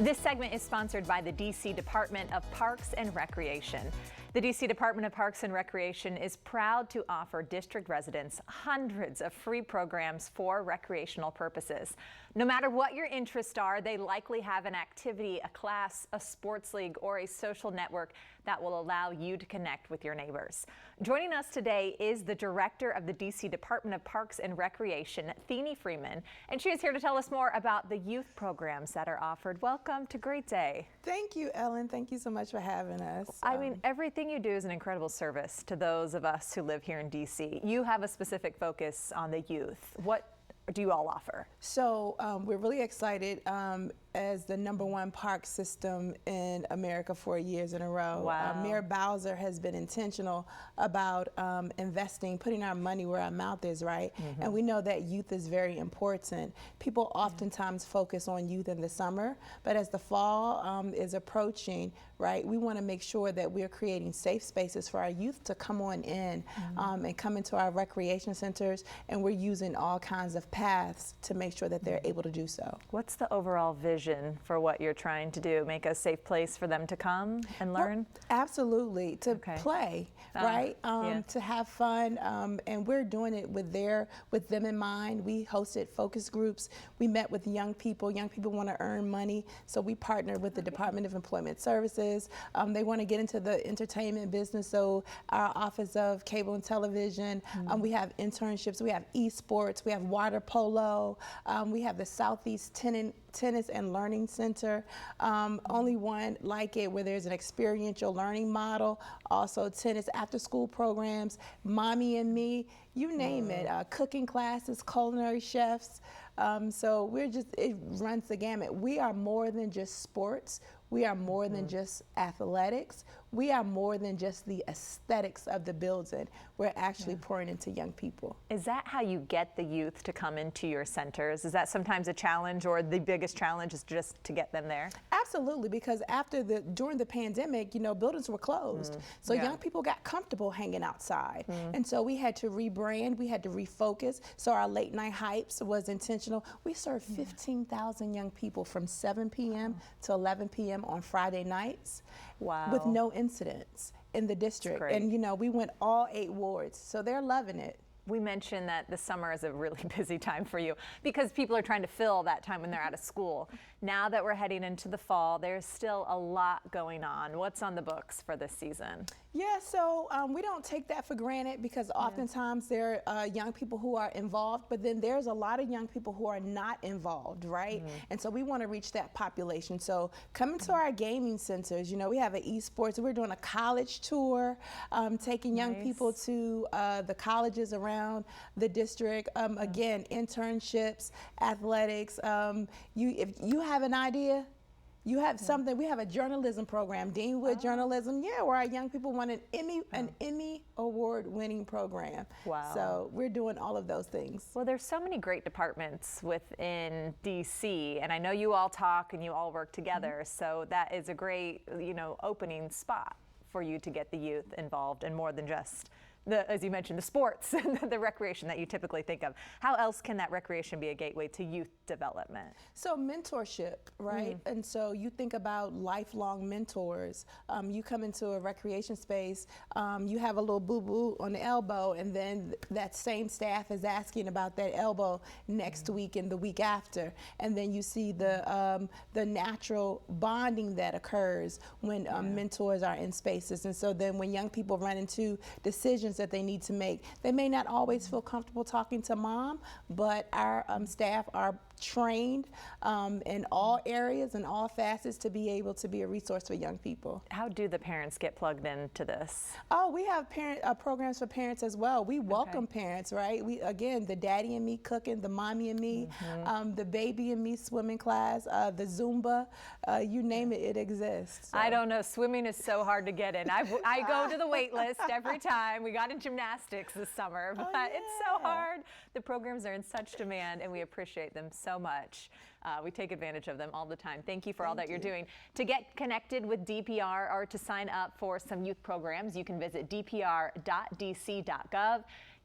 This segment is sponsored by the DC Department of Parks and Recreation. The DC Department of Parks and Recreation is proud to offer district residents hundreds of free programs for recreational purposes. No matter what your interests are, they likely have an activity, a class, a sports league, or a social network that will allow you to connect with your neighbors. Joining us today is the director of the DC Department of Parks and Recreation, Thiene Freeman, and she is here to tell us more about the youth programs that are offered. Welcome to Great Day. Thank you, Ellen. Thank you so much for having us. I mean, everything you do is an incredible service to those of us who live here in DC. You have a specific focus on the youth. What do you all offer? So we're really excited as the #1 park system in America 4 years in a row. Wow. Mayor Bowser has been intentional about investing, putting our money where our mouth is, right? Mm-hmm. And we know that youth is very important. People oftentimes focus on youth in the summer, but as the fall is approaching, right, we want to make sure that we're creating safe spaces for our youth to come on in and come into our recreation centers, and we're using all kinds of paths to make sure that they're able to do so. What's the overall vision for what you're trying to do? Make a safe place for them to come and learn? Well, absolutely, to play, right? To have fun, and we're doing it with them in mind. We hosted focus groups. We met with young people. Young people want to earn money, so we partnered with the Department of Employment Services. They want to get into the entertainment business, so our Office of Cable and Television. We have internships. We have esports. We have water polo. We have the Southeast Tennis and Learning Center, only one like it where there's an experiential learning model. Also tennis after school programs, Mommy and Me, you name it, cooking classes, culinary chefs. So it runs the gamut. We are more than just sports. We are more than just athletics. We are more than just the aesthetics of the building. We're actually pouring into young people. Is that how you get the youth to come into your centers? Is that sometimes a challenge, or the biggest challenge is just to get them there? Absolutely, because during the pandemic, buildings were closed. So young people got comfortable hanging outside. And so we had to rebrand, we had to refocus. So our late night hypes was intentional. We served 15,000 young people from 7 p.m. to 11 p.m. on Friday nights. Wow. With no incidents in the district. And we went all 8 wards, so they're loving it. We mentioned that the summer is a really busy time for you because people are trying to fill that time when they're out of school. Now that we're heading into the fall, there's still a lot going on. What's on the books for this season? Yeah, so we don't take that for granted because oftentimes there are young people who are involved, but then there's a lot of young people who are not involved, right? And so we want to reach that population. So coming to our gaming centers, we have an esports, we're doing a college tour, taking young people to the colleges around the district. Again, internships, athletics. If you have an idea, you have something. We have a journalism program, Deanwood Journalism, where our young people won an Emmy award-winning program. Wow. So we're doing all of those things. Well, there's so many great departments within DC, and I know you all talk and you all work together, so that is a great, opening spot for you to get the youth involved in more than just as you mentioned, the sports and the recreation that you typically think of. How else can that recreation be a gateway to youth development? So mentorship, right? And so you think about lifelong mentors. You come into a recreation space, you have a little boo-boo on the elbow, and then that same staff is asking about that elbow next week and the week after. And then you see the natural bonding that occurs when mentors are in spaces. And so then when young people run into decisions that they need to make, they may not always feel comfortable talking to mom, but our staff are trained in all areas and all facets to be able to be a resource for young people. How do the parents get plugged into this? Oh, we have programs for parents as well. We welcome parents, right? Again, the Daddy and Me cooking, the Mommy and Me, the Baby and Me swimming class, the Zumba, you name it, it exists. So. I don't know, swimming is so hard to get in. I go to the wait list every time. We got in gymnastics this summer, but it's so hard. The programs are in such demand and we appreciate them so much. We take advantage of them all the time. Thank you for all that you're doing. To get connected with DPR or to sign up for some youth programs, you can visit dpr.dc.gov.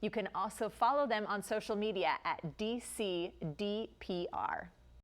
You can also follow them on social media at DCDPR.